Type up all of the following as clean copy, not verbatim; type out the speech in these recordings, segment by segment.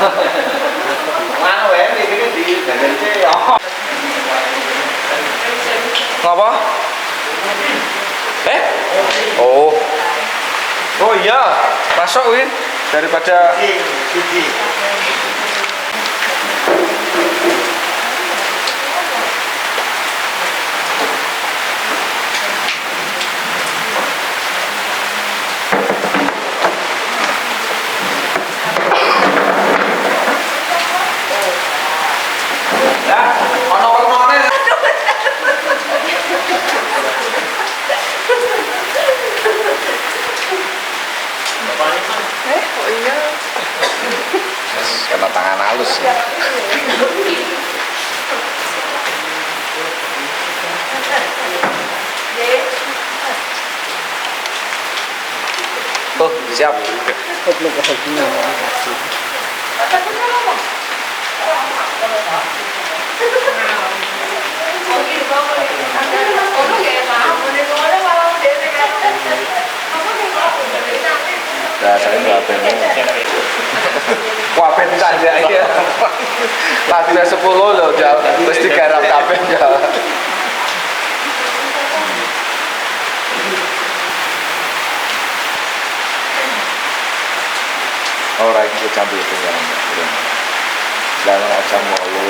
Mana wae iki di jajan ya. Ngapa? Oh. Oh iya, masuk Win daripada kena tangan halus ya. Oh, siap. Dasarnya wapen wapen saja ya. Lagunya 10 loh, terus digarap kabeh ya. Orang itu campur itu yang dan macam mulu.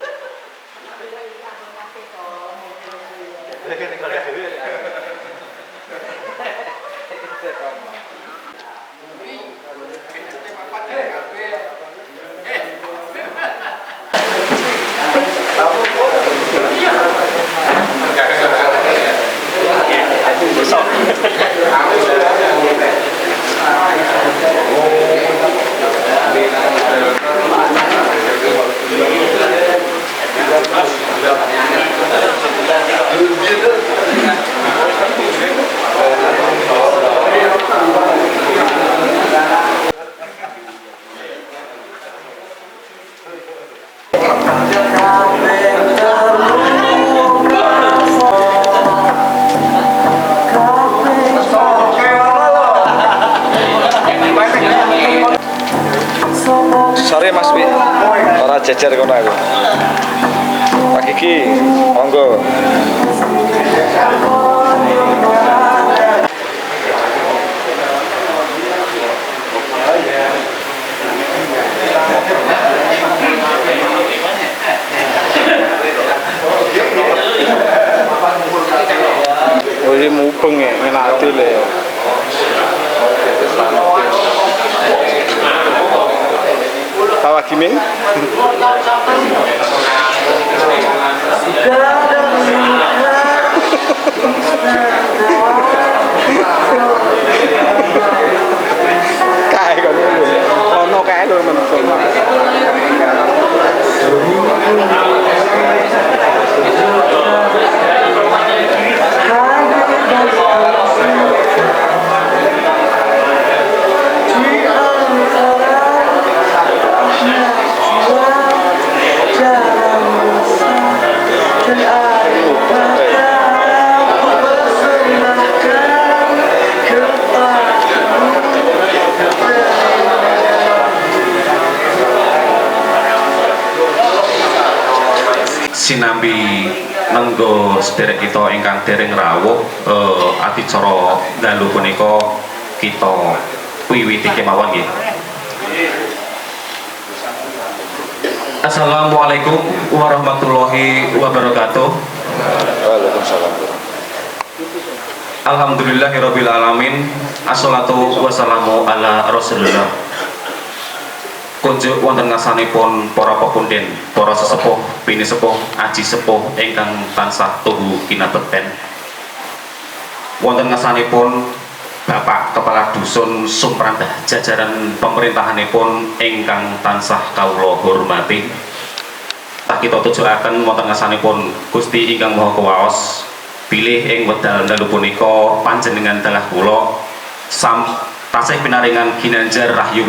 Sorry Mas Wi, orang jajar kono aku. Pak Kiki, monggo. Oh ini mubeng ya, ngenati le. Tawa Kiming. Kae kok lho. Ono kae lho menung. Sinambi nenggo sederek kita ingkang dereng rawuh adicara dalu punika kita wiwiti kemawon nggih. Assalamualaikum warahmatullahi wabarakatuh. Waalaikumsalam. Alhamdulillahirabbil alamin. Assalatu wassalamu ala Rasulillah. Kunjuk wonten ngarsanipun para pepunden, para sesepuh, bini sepuh, aji sepuh ingkang tansah tuhu kinabekten. Wonten ngarsanipun Bapak Kepala Dusun Sumrambah, jajaran pemerintahanipun ingkang tansah kawula hormati. Tak kita tujuaken wonten ngarsanipun Gusti ingkang Maha Kuwaos, bilih ing wekdal dalu punika panjenengan dalah kula sam tasih pinaringan ginanjar rahyu.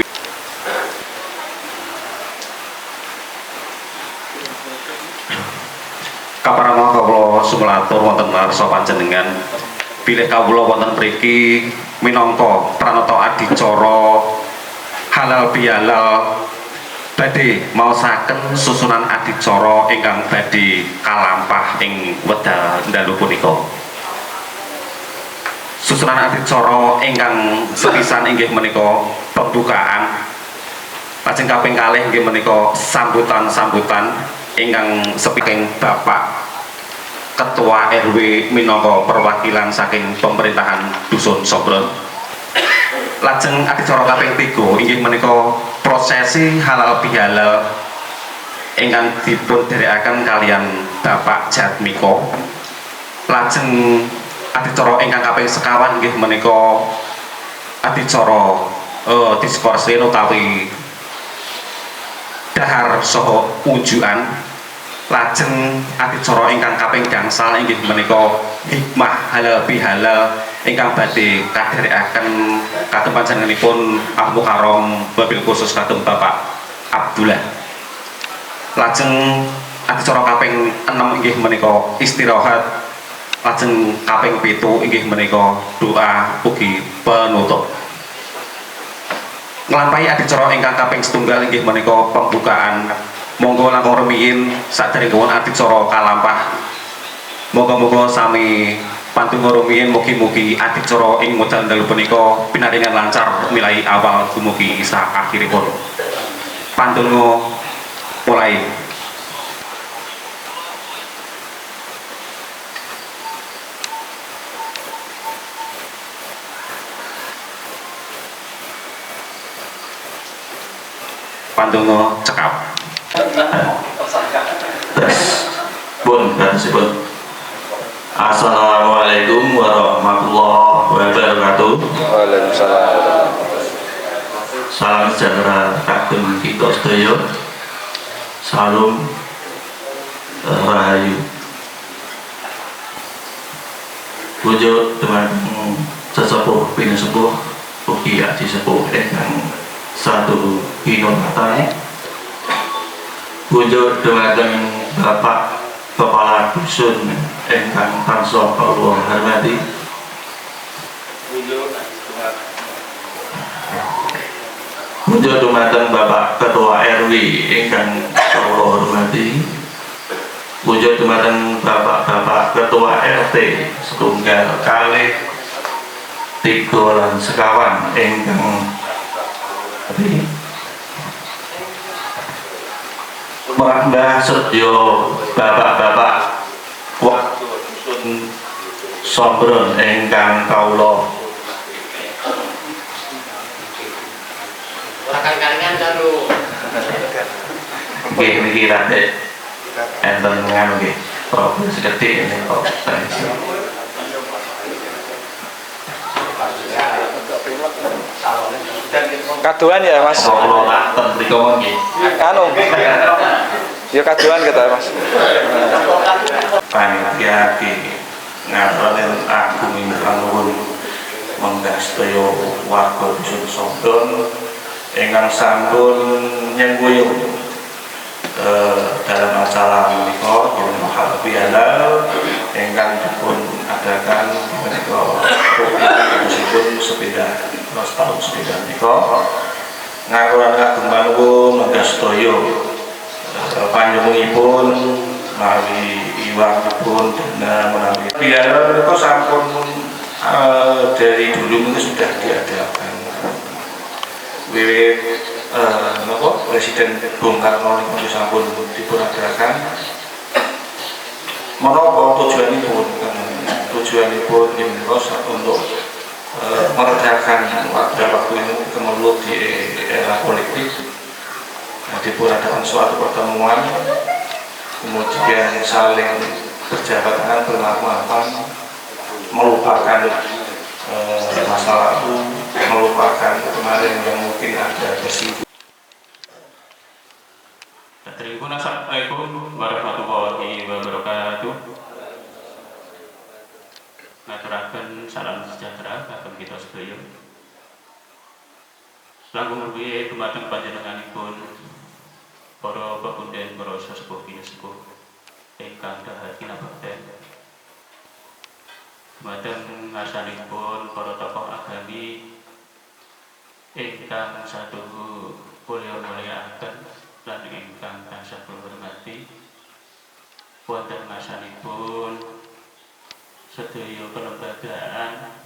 Kaparangan kawula sumelatur wonten ngarsa panjenengan bilih kawula wonten mriki minangka pranata adicara halal bihalal badhe maosaken susunan adicara ingkang badhe kalampah ing wekdal dalu punika. Susunan adicara ingkang sepisan inggih menika pembukaan. Lajeng kaping kalih inggih menika sambutan-sambutan ingkang saking Bapak Ketua RW minangka perwakilan saking pemerintahan Dusun Sombron. Lajeng adicara kaping 3 inggih menika prosesi halal bihalal ingkang dipun dherekaken kalian Bapak Jatmiko. Lajeng adicara ingkang kaping sekawan inggih menika adicara diskursi utawi dahar saha unjukan. Lajeng adicara ingkang kaping gangsal inggih menika hikmah halal bihalal ingkang badhe kadherekaken kagem panjenenganipun Ahmu Karom wabil khusus kagem Bapak Abdullah. Lajeng adicara kaping 6 inggih menika istirahat. Lajeng kaping 7 inggih menika doa ugi penutup. Nglampahi adicara ingkang kaping setunggal inggih menika pembukaan. Monggo langkung rumiyin saderengipun adicara kalampah. Moga-moga sami pantun rumiyin mugi-mugi adicara ing wekdal dalu punika pinaringan lancar milai awal dumugi sak akhiripun. Pantun mulai. Pantun cekap. Bun, bersibun. Assalamualaikum warahmatullahi wabarakatuh. Waalaikumsalam. Salam sejahtera kagem kita sedaya. Salam rahayu. Wujud dumateng sesepuh pinesepuh ugi aji sepuh ingkang satu kinurmatan. Wujud dumateng Bapak Kepala Dusun ingkang tansah kula hormati. Wujud dumateng Bapak Ketua RW ingkang kula hormati. Wujud dumateng Bapak Ketua RT setunggal kalih 3 lan sekawan ingkang Mbah sedya bapak-bapak waktu Dusun Sombron ingkang kawula Kalingan karo. nggih niki rada enten nganu nggih problem sekedhik ini kok Kaduan ya Mas. kula tak ten mriku nggih Anu. Ya kaduan kata Mas. panitia ki ngaturken agung ingkang nuwun menggah sedaya warga Dusun Sombron ingkang sampun nyengkuyung dalam acara menika yen halal bihalal ingkang dipun adakan menika meskipun sepeda tahun sepeda menika ngaturken kagem manuwun menggah sedaya panjenenganipun menawi iwakipun dana menawi bihalal menika sampun dari dulu itu sudah diadakan wiwit Presiden Bung Karno niku sampun dipunadakan menapa tujuanipun menika untuk meredakan waktu ini kemelut di era politik. Dipunadakan suatu pertemuan kemudian saling berjabat tangan bermaaf-maafan melupakan masa lalu, melupakan kemarin yang mungkin ada bersinggung. Assalamualaikum warahmatullahi wabarakatuh. Ngaturaken salam sejahtera kagem kita sedaya. Langkung rumiyin dumateng panjenenganipun para pepunden, para sesepuh pinesepuh ingkang dahar kinabakten. Dumateng ngarsanipun para tokoh agami ingkang saduhu mulyakaken lan ingkang tansah kula hormati wonten masanipun sedaya kelembagaan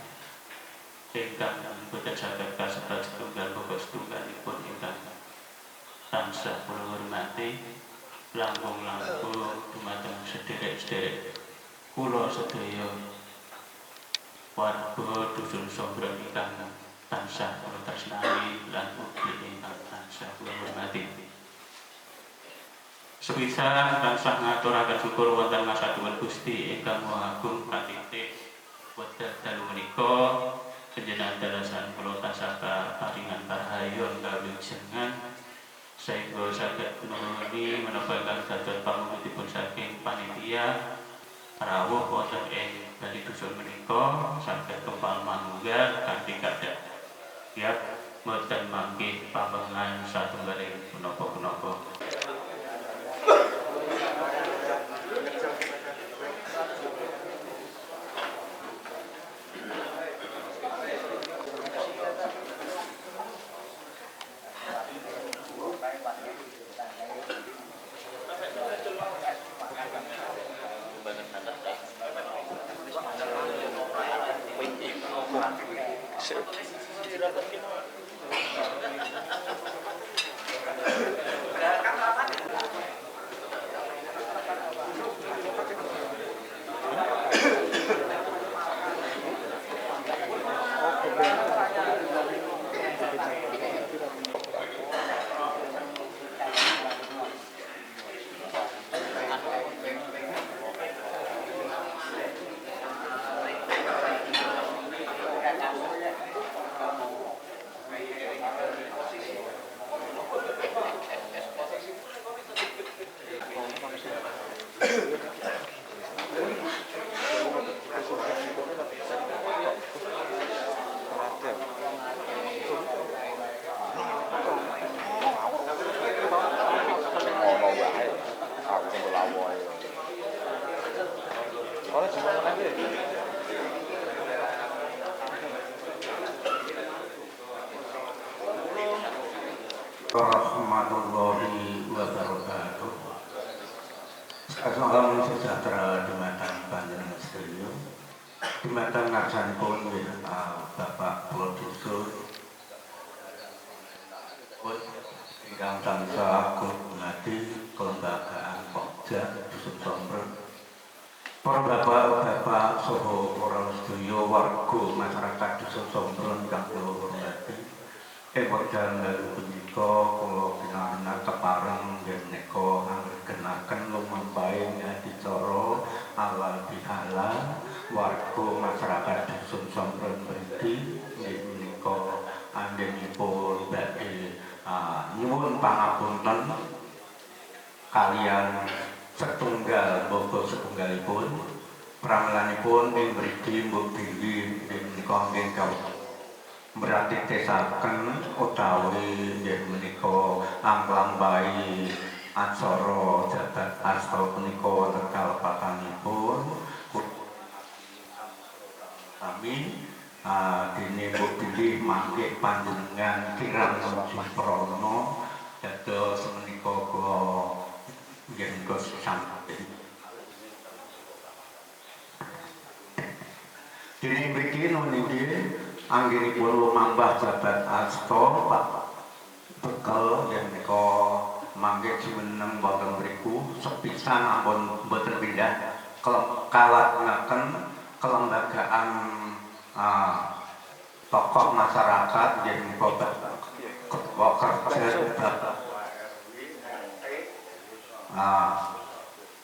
ingkang boten saged kasebat setunggal pokok setunggalipun ingkang tansah kula hormati langkung-langkung dumateng sederek-sederek kula sedaya warga dusun Sombrong ingkang tansah kula tresnani lan ugi ingkang tansah kula hormati. Sepisan tansah ngaturaken syukur wonten ngasaduhun Gusti ingkang Maha Agung pratitih wekdal dalu menika panjenengan dalasan kula tansah karingan parahayon kawilujengan sehingga saged nulungi menapa ingkang dados pamungkutipun saking panitia rawuh wonten ing bali dusun menika saged kempal manunggal kanthi kadang siap mboten mangke pambangan satunggaling punapa-punapa. Warahmatullahi wabarakatuh. Salam sejahtera dumateng panjenengan sedaya. Dumateng ngarsanipun Bapak Kula Dusun ingkang tansah kula hormati kelembagaan Pokja Dusun Sombrong. Para bapak-bapak saha para sedaya warga masyarakat Dusun Sombrong ingkang kula hormati. Wekdal dalu punika kula pinanganten kepareng menika anggenaken lumampahing adicara halal bihalal warga masyarakat Dusun Sombrong mriki menika anggenipun badhe nyuwun pangapunten kalian setunggal bogo setunggalipun pramelanipun ing mriki mbok bilih menika nggih berarti tesaken utawi inggih menika anglambahi acara jabat asta punika wonten kalepatanipun kami dene bilih mangke panjenengan kirang Suprana dados menika kula inggih menika sampeyan dene mriki niki anggenipun lumambah jabat asta Pak bekal yen menika mangke jumeneng wonten mriku sepisan ampun mboten pindah kalahaken kelembagaan tokoh masyarakat yen menika kerja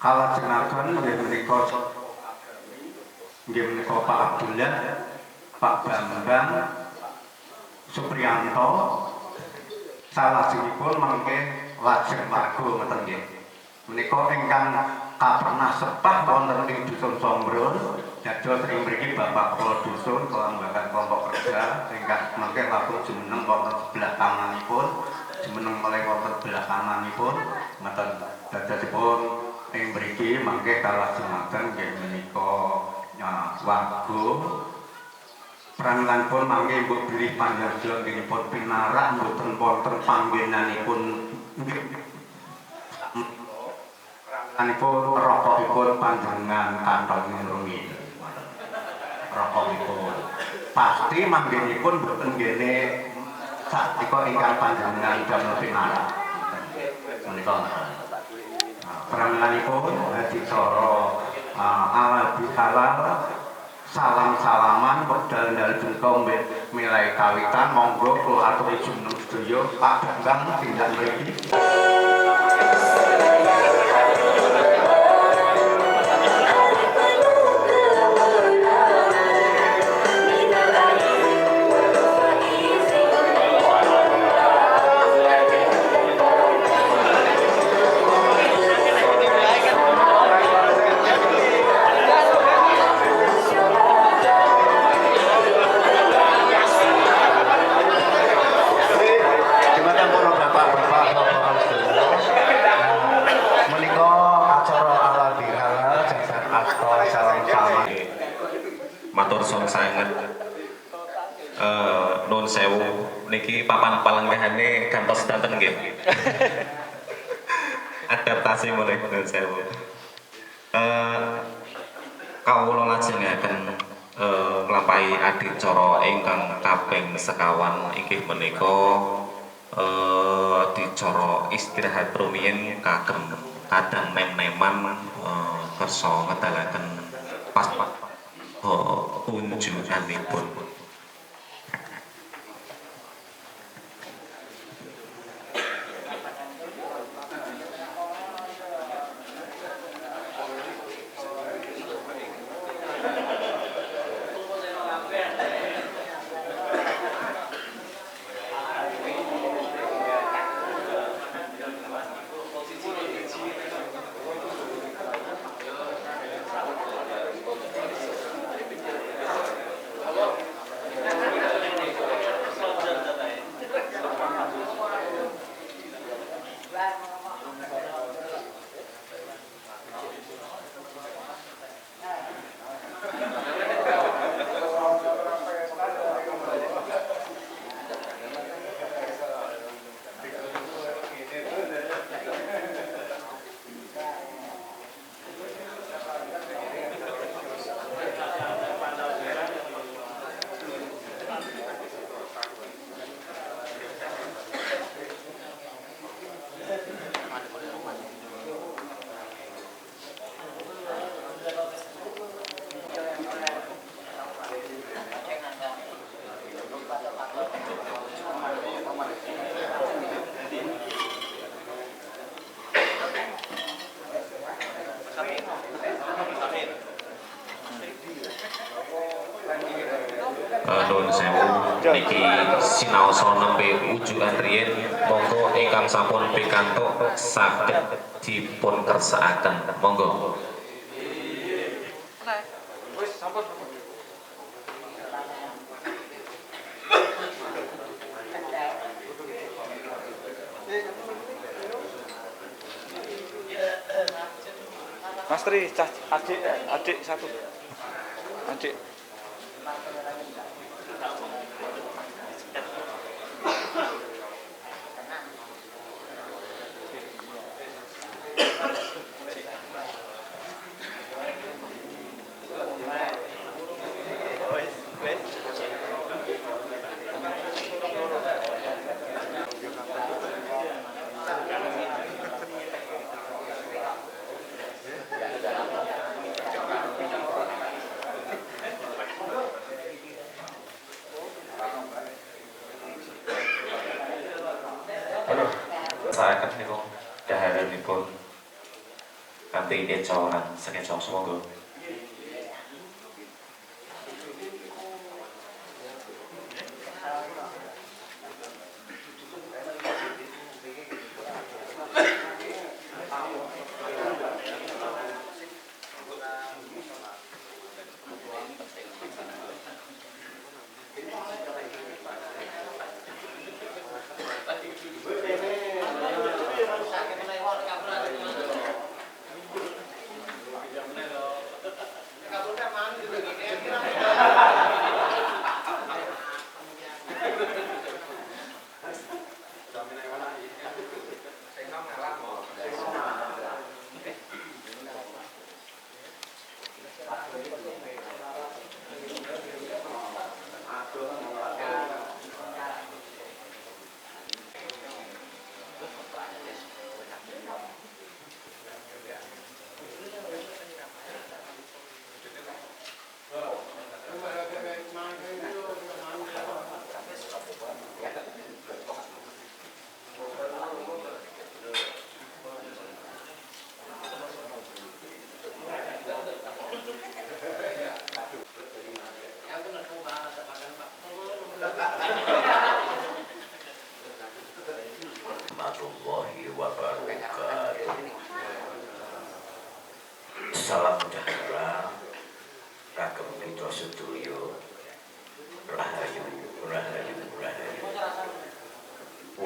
kalajengaken yen menika Pak Abdullah Pak Bambang Supriyanto salajengipun mangke lajeng margo ngoten nggih. Menika ingkang kapernah sepah wonten ing Dusun Sombrong dados ing mriki Bapak Kula Dusun kelembagaan kelompok kerja ingkang mangke lapun jumeneng wonten sebelah kananipun jumeneng malih wonten sebelah kananipun ngoten dadosipun ing mriki mangke kalajengaken nggih menika warga pramilipun mangke mbok bilih panjenengan nggih pinarak mboten wonten panggenanipun Anipun rokokipun panjenengan kantong rumiyin. Rokokipun pasti manggenipun boten ngene satika ingkang panjenengan damel pinara. Menika peranganipun adicara ala bihalal salam-salaman wekdal ndal bengko milai kawitan monggo kula aturi jumeneng sedaya Pak Bambang tindak mriki. Matur suwun sanget. Nuwun sewu niki papan palenggahane gantos dateng nggih. Adaptasi mulai nuwun sewu. Kawula lajengaken nglampahi adicara ingkang kaping sekawan inggih menika adicara istirahat rumiyin kagem kadang nem-neman kersa ngedalaken pas-pas unjukanipun. Nuwun sewu niki sinaosa nembe ujukan riyin monggo ingkang sampun pikantuk saged dipun kersakaken monggo. Mas Tri, adik satu. Adik. Saken niku daharenipun kanthi decoran saking monggo.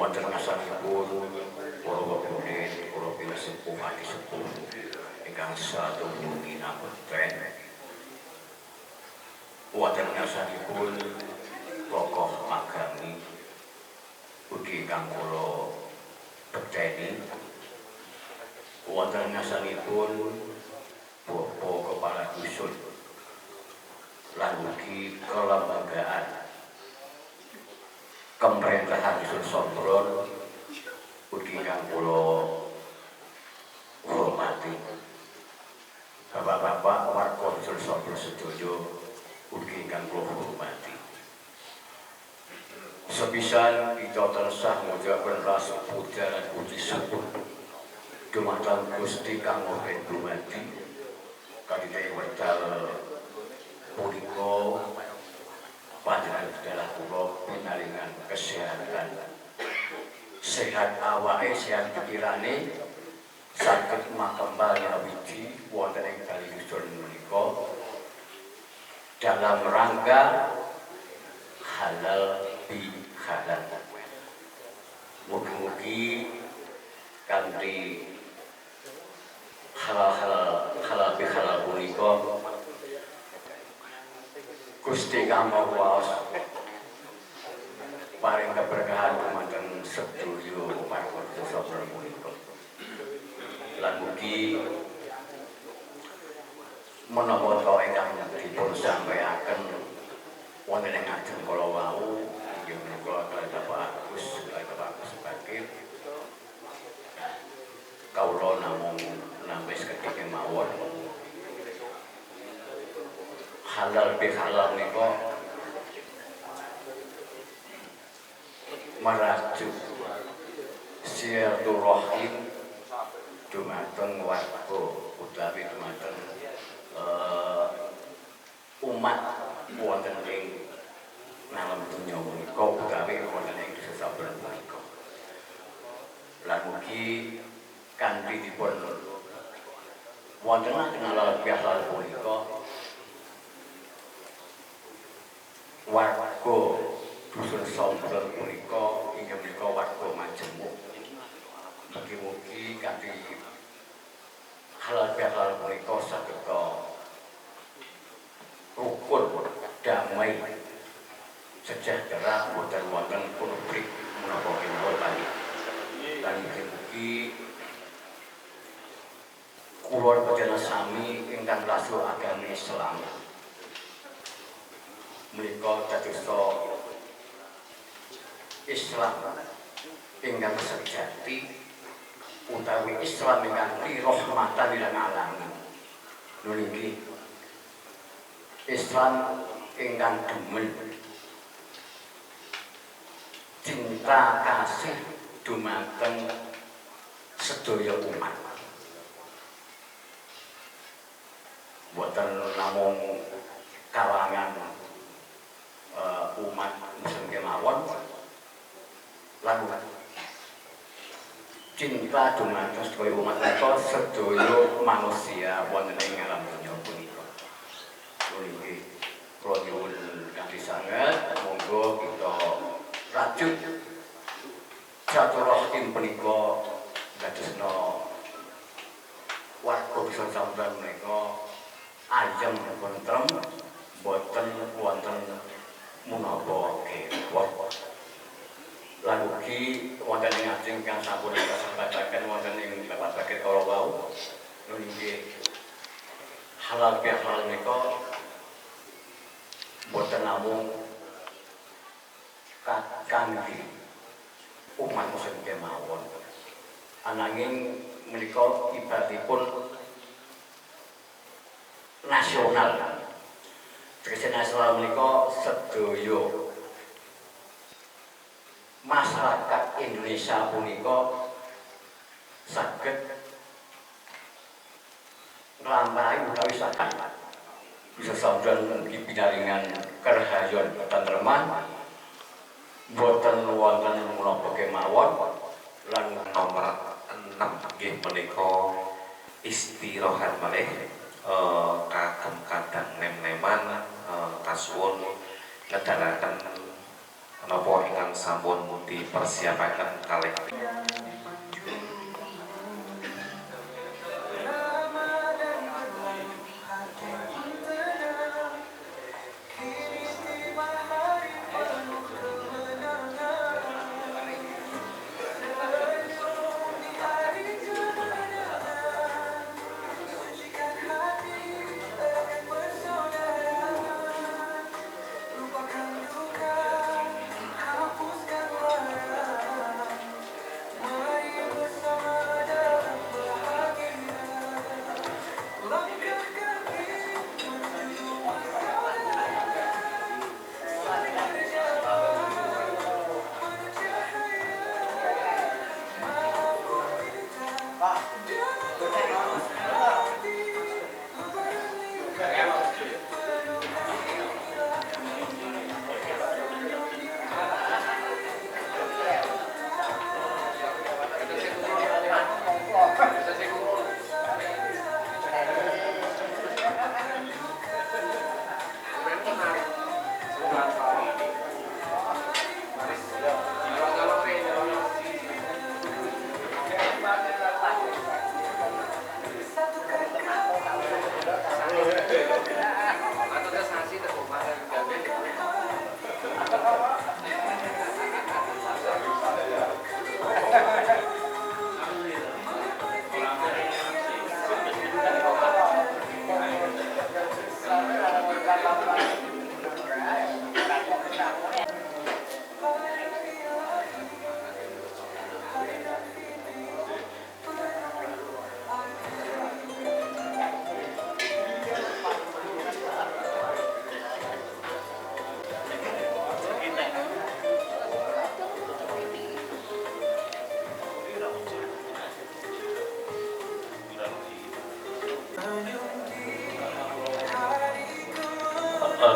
wonten ngasanipun para wonten para pinasepuh ati sepuh ingkang satunggungi nampeten wonten ngasanipun tokoh agami ugi ingkang kula bekteni wonten ngasanipun Bapak Kepala Dusun lan ugi kelembagaan pemerintahan Dusun Sombron ugi ingkang kula hormati Bapak-bapak warga Dusun Sombron sedaya ugi ingkang kula hormati. Sepisan kita tansah ngucapaken rasa puja lan puji syukur dumateng Gusti Kang Maha Dumadi kadite wekdal punika panjenengan dalah kula pinaringan kesehatan sehat awake sehat pikirane saged makembal nyawiji wonten ing kali dusun menika dalam rangka halal bi halal. Mugi-mugi kanthi halal bi halal punika Gusti Kang Maha paring keberkahan dumateng sedaya warga Sombron punika. Lan mugi menapa ta ingkang dipun sampaiaken wonten ing ajeng kala wau inggih menika kalih Bapak Agus Bakir kawula namung nampi sekedhik mawon halal bi halal menika maraju silaturahim dumateng warga utawi dumateng umat wonten ing alam dunya menika utawi wonten ing Dusun Sombron menika. Lan mugi kanthi dipun wonten halal bihalal punika warga Dusun Sombron punika inggih menika warga majemuk. Mugi-mugi kanthi halal bihalal punika saged rukun damai sejahtera boten wonten konflik menapa kemawon. Lan mugi kula panjenengan sami ingkang rasul agami Islam menika dadosa Islam ingkang sejati utawi Islam ingkang rahmatan lil alamin. Lho niki Islam ingkang demen cinta kasih dumateng sedaya umat. Boten namung kalangan umat Muslim kemawon lan cinta dumateng sedaya umat menika sedaya manusia wonten ing alam donya punika. Nggih, kula nyuwun kanthi sanget monggo kita rajut silaturahim punika dadosna warga Dusun Sombron menika ayem tentrem boten wonten menapa kewat. Lan ugi wonten ing ajeng kang sampun kasebataken wonten ing Bapak Bakir kala wau nggih halal bihalal menika boten namung kangge umat Muslim kemawon ananging menika ibadipun nasional. Tegese nasional menika sedaya masyarakat Indonesia punika saged nglampahi utawi saged bisa Sombron mugi pinaringan kerahayon ketentreman boten wonten menapa kemawon lan nomor 6 nggih menika istirahat malih kagem kadang nem-neman kasuwun ngedalaken menapa ingkang sampun dipersiapaken kalih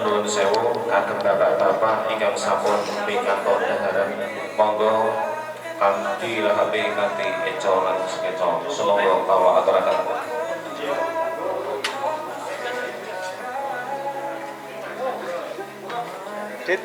Nuwun sewu kagem bapak-bapak ingkang sampun pikantuk dhaharan monggo kanthi lahabe kanthi eca lan sekeca selonggo kawula aturaken. Dit.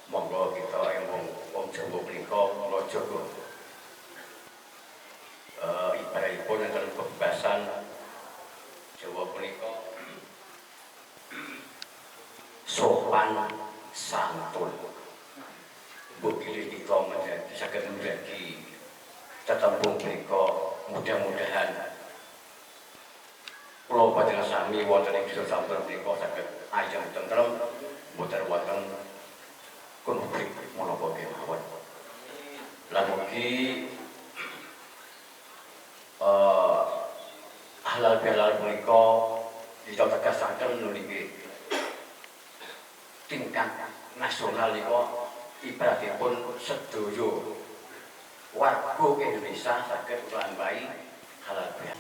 Monggo kita yang wong Jawa punika raja ibaratipun enten kebebasan Jawa punika sopan santun. Bukile kita menjadi saged menjadi tetembung punika mudah-mudahan kula panjenengan sami wonten ing desa sampun punika saged ayem tentrem boten wonten konflik menapa kemawon. Lan mugi halal bihalal punika ditegasaken niki tingkat nasional nika ibaratipun sedaya warga Indonesia saged nglampahi halal bihalal.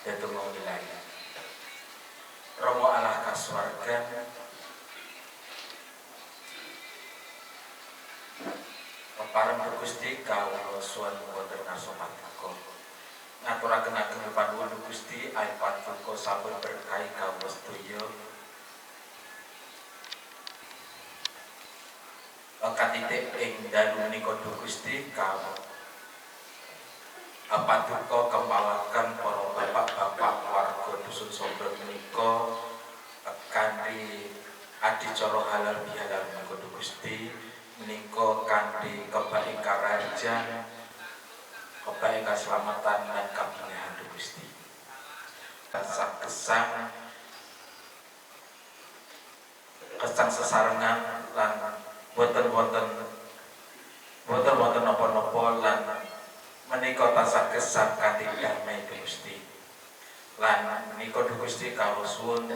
Datung wilayah Romo Allah kaswargan pepareng Gusti kawula suwan wonten ngarsa paduka ngaturaken ageng panuwun Gusti ayo paduka sampun berkahi kawula sedaya katitik ing dalu menika Gusti kawula paduka kempalaken para bapak-bapak warga dusun Sombro menika kanthi adicara halal bihalal menika Gusti menika kanthi kebaik karajan kebaik keselamatan dan kabingahan Gusti kesang sesarengan lan boten napa-napa lan menika tansah gesang kanthi damai Gusti lan menika Gusti kawula suwun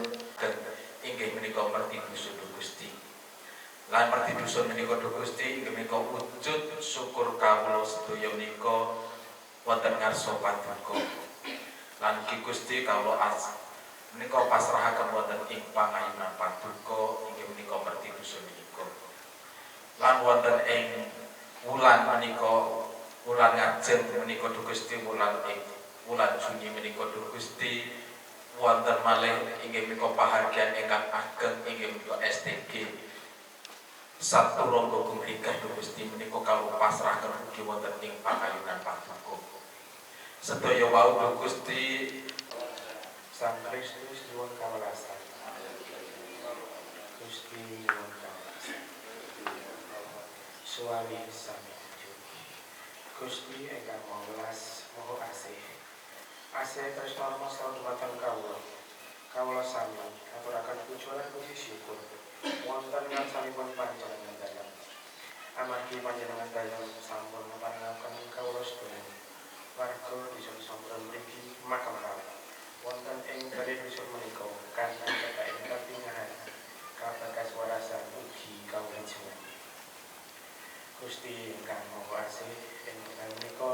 inggih menika merti dusun Gusti lan merti dusun menika Gusti inggih menika wujud syukur kawula sedaya menika wonten ngarsa paduka lan ugi Gusti kawula menika pasrahaken wonten ing pangayunan paduka inggih menika merti dusun menika lan wonten ing wulan menika wulan ngajeng menika Gusti wulan Juni menika Gusti wonten malih inggih menika pahargyan ingkang ageng inggih menika STG Saturung Gogong Rikah Gusti menika kawula pasrahaken ugi wonten ing pangayunan paduka sedaya wau Gusti Sang Kristus nyuwun kawelasan Gusti nyuwun kawelasan suami sami Gusti ingkang Maha Welas Maha Asih tresna masta dumateng kawula sami aturaken puji lan puji syukur wonten ngarsanipun panjenengan dalem amargi panjenengan dalem sampun maparingaken kawula sedaya warga dusun Sombro mriki makemah wonten ing bali dusun menika kanthi kekaing kabingahan kabagas warasan ugi kawujudan Gusti ingkang Maha Asih ing wekdal menika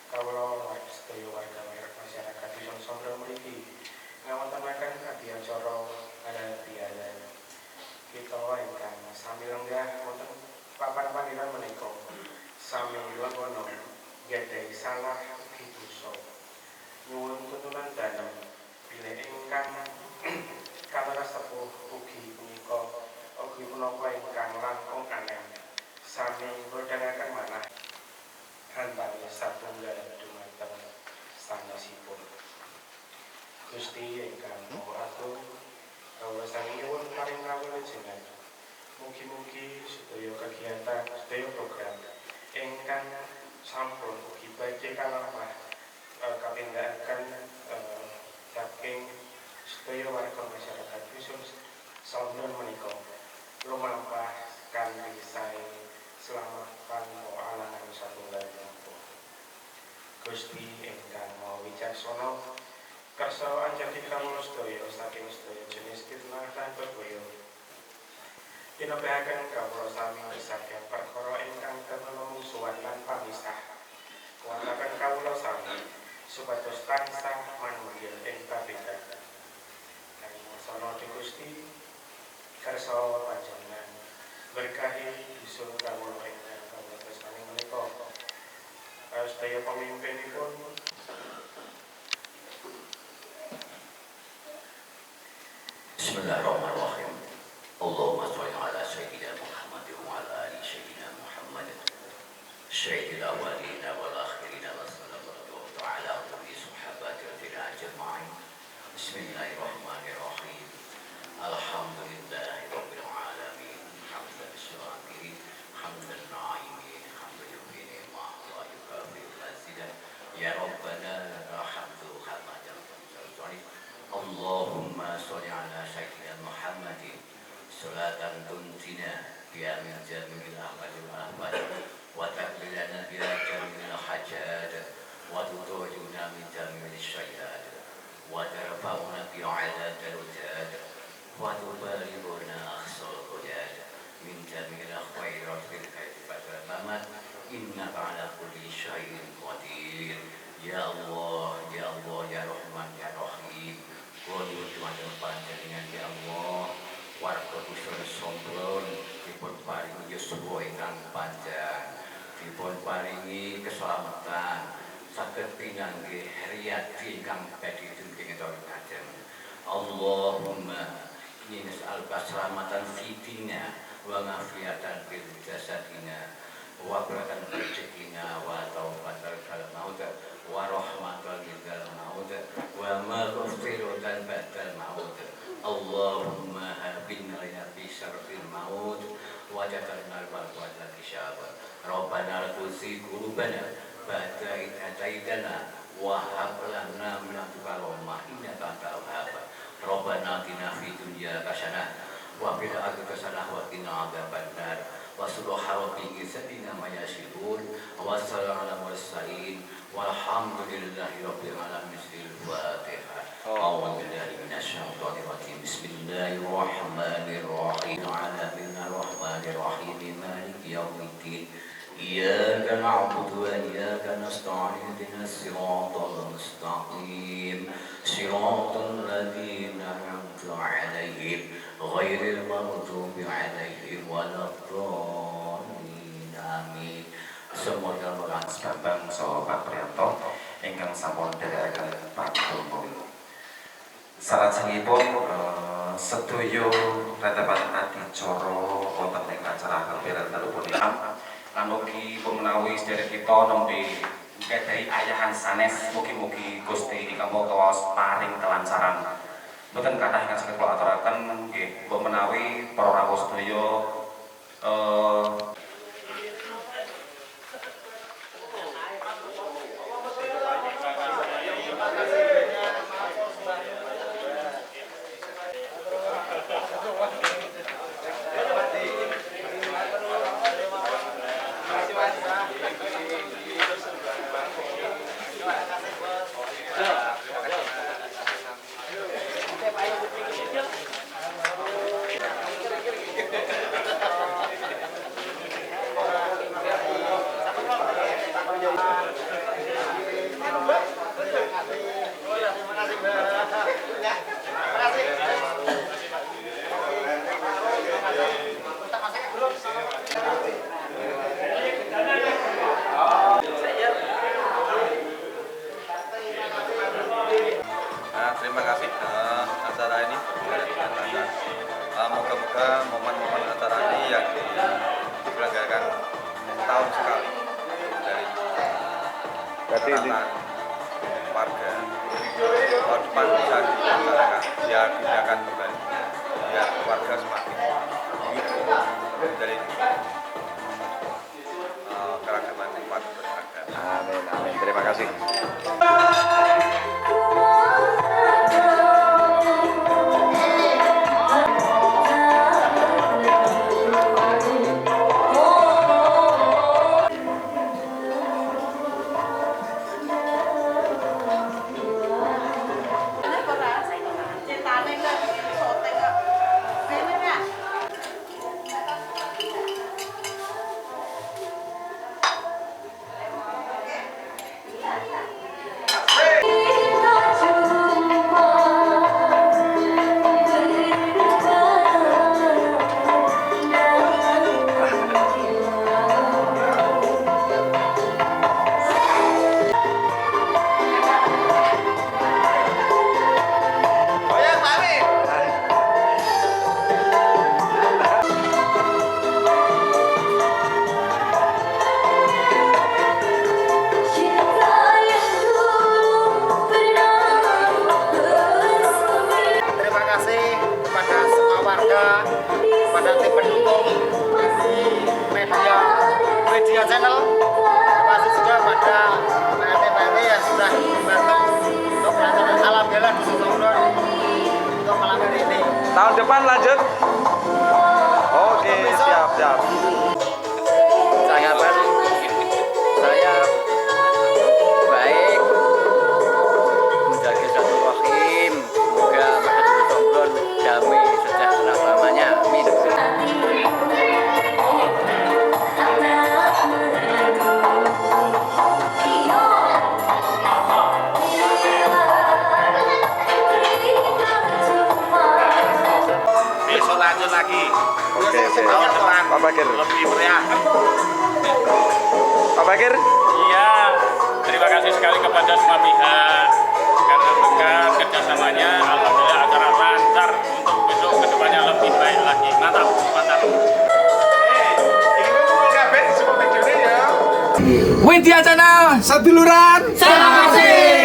kawula sedaya warga masyarakat dusun Sombro mriki ngawontenaken adiacara halal bihalal kita ingkang sami lenggah wonten papan panggilan menika sami legono gadhahi salah ugi dosa nyuwun tuntunan dalem bilih ingkang kawelas sepuh ugi punika ugi punapa ingkang langkung aneh sami ngrodhangaken manah antawis satunggal dumateng sanesipun Gusti ingkang Maha Agung kawula sami nyuwun paring kawilujengan mugi-mugi sedaya kegiatan sedaya program ingkang sampun ugi badhe kalampah kapindhahaken saking sedaya warga masyarakat dusun Sombro menika lumampah kanthi sae selamat tanpa alangan satunggal menapa Gusti ingkang Maha Wicaksana kersa anjaki kawula sedaya saking sedaya jenis fitnah lan bebaya pinabehaken kawula sami saged perkara ingkang damel mungsuhan lan pamisah kuwataken kawula sami supados tansah manunggil ing kabeh sono Gusti kersa panjenengan berkahi dusun kawula ingkang kawula tresnani menika sedaya pemimpinipun Bismillahirrahmanirrahim Allahumma sholli ala sayyidina Muhammad wa ala ali sayyidina Muhammad sayyidil awwalin wal akhirin wa sallallahu ta'ala alaihi sahabati radhiyallahu ajma'in Bismillahirrahmanirrahim Alhamdulillahi rabbil alamin hamdan syakiri hamdan na'imin hamdan yuhini ma wa yukafi al-azidah ya rabbana rahamtu hamadan Allahumma sholli ala sayyidina Muhammadin salatan tuntina biha min jami'il ahwali wal ahwal wa taqbilana biha jami'il hajat wa tutujuna min jami'il syai'at wa tarfa'una biha ala darujat wa tubalighuna aqsal hudad min jami'il khairat fil hayati wal mamat innaka ala kulli syai'in qadir ya Allah ya Allah ya Rahman ya keselamatan saged pinanggih riyadi ingkang badhe dumugi ngajeng. Allahumma inni nas'aluka keselamatan fitina wa ngafiyatan fil jasadina wa barakatan rezekina wa taubatan fil maut wa rahmatan fil maut wa maghfiratan ba'dal maut. Allahumma habibna lana fi syarril maut wa ja'alna al-barwata syaba. Rabbana la tuzigh qulubana ba'da idh hadaitana wa hab lana min ladunka rahmah innaka antal wahhab. Rabbana atina fid dunya hasanah wa fil akhirati hasanah wa qina adzabannar. Wa subhana rabbika sabina ma yasifun wa salamun alal mursalin walhamdulillahi rabbil alamin. Al-Fatihah. A'udzu billahi minasyaitonir rajim. Bismillahirrahmanirrahim. Bismillahirrahmanirrahim. Maliki yaumiddin. Iyyaka na'budu wa iyyaka nasta'in. Ihdinas siratal mustaqim. Siratal ladzina an'amta 'alaihim ghairil maghdubi 'alaihim waladdallin. Amin. Semoga berkas Bambang Saha Pak Priyanto ingkang sampun nderekaken panggung. Salajengipun sedaya ratapan adicara wonten ing acara keberan dalu punika lan ugi menawi sedherek kita nembe nggadhahi ayahan sanes, mugi-mugi Gusti ingkang Maha Kuwasa paring kelancaran. Mboten kathah ingkang saged kula aturaken nggih, mbok menawi para rawuh sedaya terima kasih acara ini. Moga-moga momen-momen acara ini yang diselenggarakan tahun sekali dari warga tahun depan bisa dilaksanakan, ya gunakan kembali biar warga semakin dari keragaman umat beragama. Amin, amin. Terima kasih. Media channel, termasuk juga pada PRT yang sudah membantu untuk melancarkan alhamdulillah di Sumron untuk malam hari ini. Tahun depan lanjut. Oke, siap. Saya baik menjaga silaturahim, semoga masyarakat Sumron damai sejahtera selamanya. Amin. Lanjut lagi. Oke. Tahun depan Pak Bakir. lebih meriah. Pak Bakir? Iya, terima kasih sekali kepada semua pihak karena berkat kerjasamanya, alhamdulillah acara lancar untuk besok kedepannya lebih baik lagi. Mantap, mantap. Widya Channel seduluran. Salam kasih.